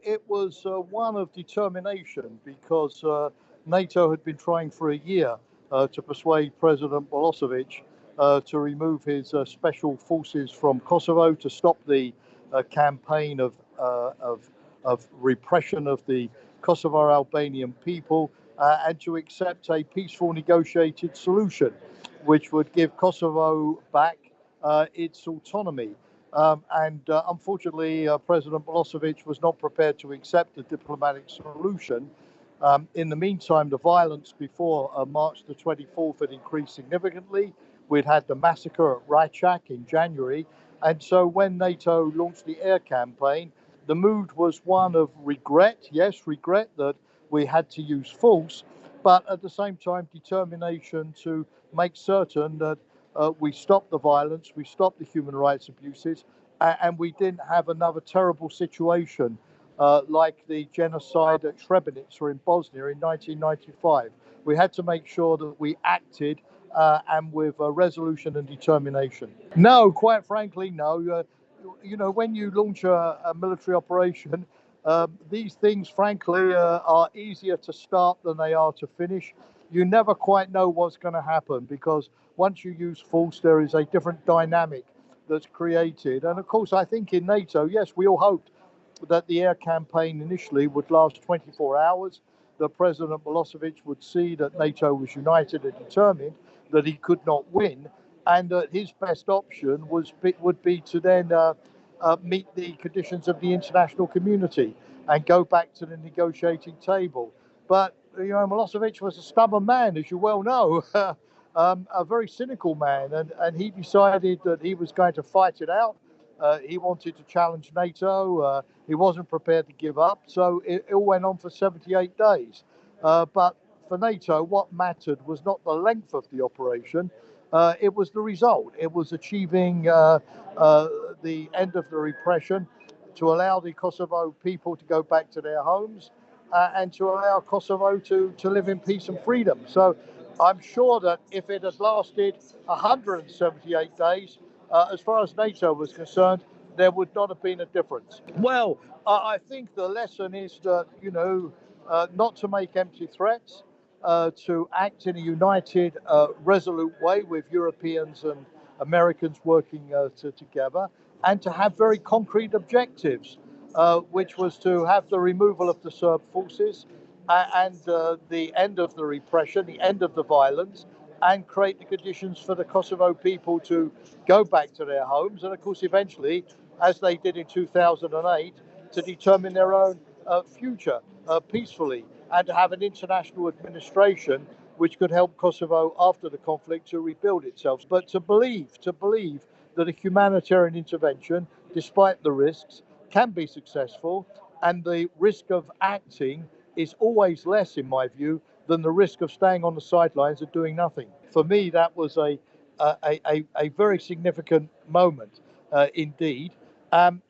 It was one of determination because NATO had been trying for a year to persuade President Milosevic to remove his special forces from Kosovo to stop the campaign of repression of the Kosovo Albanian people and to accept a peaceful negotiated solution which would give Kosovo back its autonomy. And unfortunately, President Milosevic was not prepared to accept a diplomatic solution. In the meantime, the violence before March the 24th had increased significantly. We'd had the massacre at Rajak in January. And so when NATO launched the air campaign, the mood was one of regret, yes, regret that we had to use force, but at the same time, determination to make certain that we stopped the violence, we stopped the human rights abuses, and we didn't have another terrible situation like the genocide at Srebrenica in Bosnia in 1995. We had to make sure that we acted and with resolution and determination. No, quite frankly, no. When you launch a military operation, these things, frankly, are easier to start than they are to finish. You never quite know what's going to happen because once you use force, there is a different dynamic that's created. And of course, I think in NATO, yes, we all hoped that the air campaign initially would last 24 hours, that President Milosevic would see that NATO was united and determined that he could not win, and that his best option would be to then meet the conditions of the international community and go back to the negotiating table. But Milosevic was a stubborn man, as you well know, a very cynical man, and he decided that he was going to fight it out. He wanted to challenge NATO. He wasn't prepared to give up. So it all went on for 78 days. But for NATO, what mattered was not the length of the operation, it was the result. It was achieving the end of the repression, to allow the Kosovo people to go back to their homes and to allow Kosovo to live in peace and freedom. So I'm sure that if it had lasted 178 days, as far as NATO was concerned, there would not have been a difference. Well, I think the lesson is that, not to make empty threats, to act in a united, resolute way with Europeans and Americans working together, and to have very concrete objectives, which was to have the removal of the Serb forces and the end of the repression, the end of the violence, and create the conditions for the Kosovo people to go back to their homes, and of course, eventually, as they did in 2008, to determine their own future peacefully, and to have an international administration which could help Kosovo after the conflict to rebuild itself. But to believe that a humanitarian intervention, despite the risks, can be successful, and the risk of acting is always less, in my view, than the risk of staying on the sidelines and doing nothing. For me, that was a very significant moment indeed. And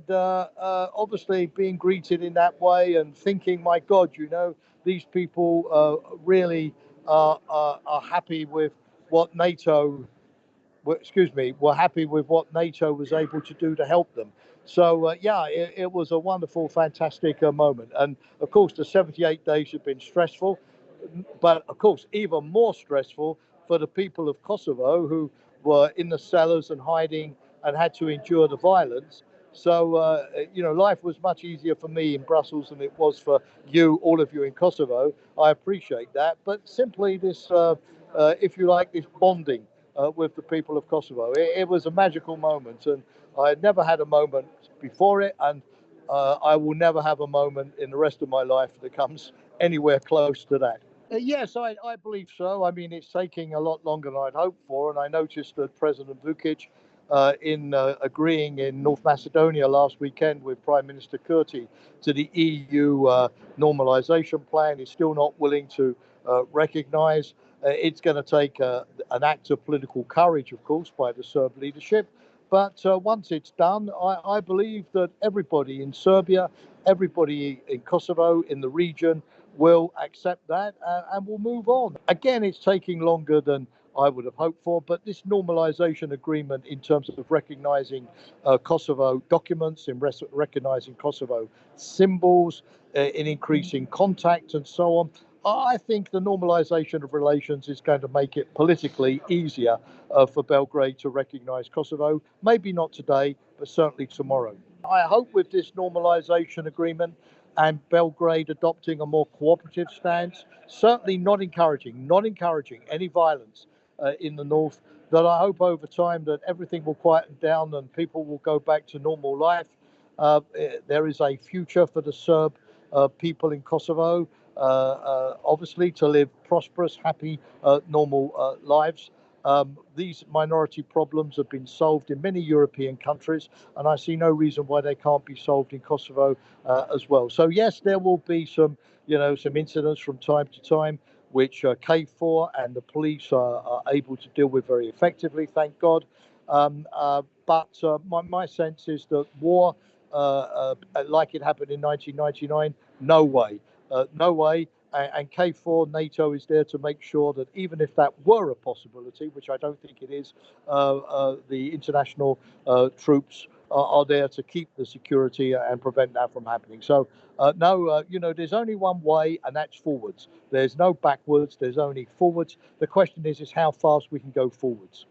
obviously, being greeted in that way and thinking, my God, these people really are happy with what NATO were happy with what NATO was able to do to help them. So, yeah, it was a wonderful, fantastic moment. And of course, the 78 days have been stressful, but of course, even more stressful for the people of Kosovo who were in the cellars and hiding and had to endure the violence. So, life was much easier for me in Brussels than it was for you, all of you in Kosovo. I appreciate that. But simply this, if you like, this bonding with the people of Kosovo. It was a magical moment, and I had never had a moment before it, and I will never have a moment in the rest of my life that comes anywhere close to that. Yes, I believe so. I mean, it's taking a lot longer than I'd hoped for, and I noticed that President Vukic, in agreeing in North Macedonia last weekend with Prime Minister Kurti to the EU normalisation plan, is still not willing to recognise. It's going to take an act of political courage, of course, by the Serb leadership. But once it's done, I believe that everybody in Serbia, everybody in Kosovo, in the region, will accept that and will move on. Again, it's taking longer than I would have hoped for. But this normalization agreement in terms of recognizing Kosovo documents, in recognizing Kosovo symbols, in increasing contact and so on, I think the normalization of relations is going to make it politically easier for Belgrade to recognize Kosovo. Maybe not today, but certainly tomorrow. I hope with this normalization agreement and Belgrade adopting a more cooperative stance, certainly not encouraging any violence in the north, that I hope over time that everything will quieten down and people will go back to normal life. There is a future for the Serb people in Kosovo, obviously to live prosperous, happy, normal lives. These minority problems have been solved in many European countries, and I see no reason why they can't be solved in Kosovo as well. So yes, there will be some incidents from time to time, which KFOR and the police are able to deal with very effectively, thank God. But my sense is that war, like it happened in 1999, no way, no way. And KFOR, NATO is there to make sure that even if that were a possibility, which I don't think it is, the international troops are there to keep the security and prevent that from happening. So, no, there's only one way, and that's forwards. There's no backwards, there's only forwards. The question is how fast we can go forwards.